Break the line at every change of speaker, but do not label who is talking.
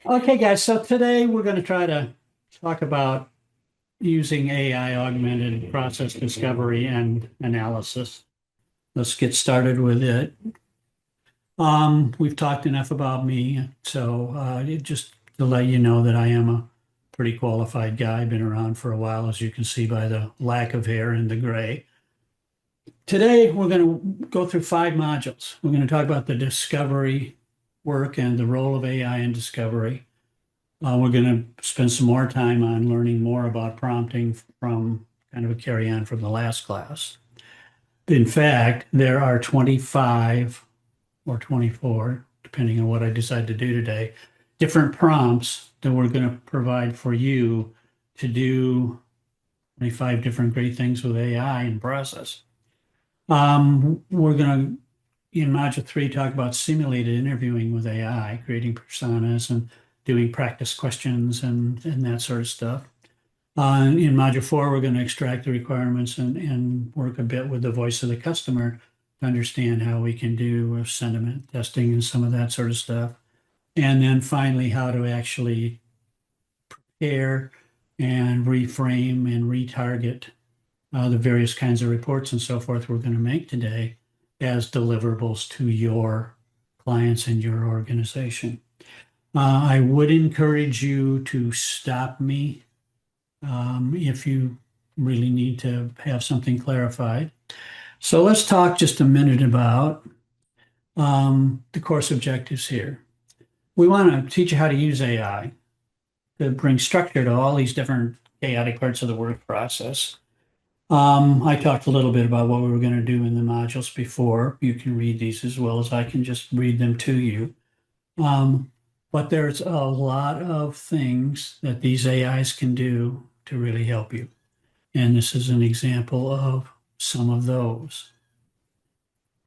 Okay, guys, so today we're going to try to talk about using AI augmented process discovery and analysis. Let's get started with it. We've talked enough about me, so just to let you know that I am a pretty qualified guy, been around for a while, as you can see by the lack of hair and the gray. Today, we're going to go through 5 modules. We're going to talk about the discovery work and the role of AI in discovery. We're going to spend some more time on learning more about prompting from kind of a carry on from the last class. In fact, there are 25 or 24, depending on what I decide to do today, different prompts that we're going to provide for you to do 25 different great things with AI and process. We're going to, in module 3, talk about simulated interviewing with AI, creating personas and doing practice questions and that sort of stuff. In module 4, we're going to extract the requirements and work a bit with the voice of the customer to understand how we can do sentiment testing and some of that sort of stuff. And then finally, how to actually prepare and reframe and retarget the various kinds of reports and so forth we're going to make today as deliverables to your clients and your organization. I would encourage you to stop me if you really need to have something clarified. So let's talk just a minute about the course objectives here. We want to teach you how to use AI to bring structure to all these different chaotic parts of the work process. I talked a little bit about what we were going to do in the modules before. You can read these as well as I can just read them to you. But there's a lot of things that these AIs can do to really help you. And this is an example of some of those.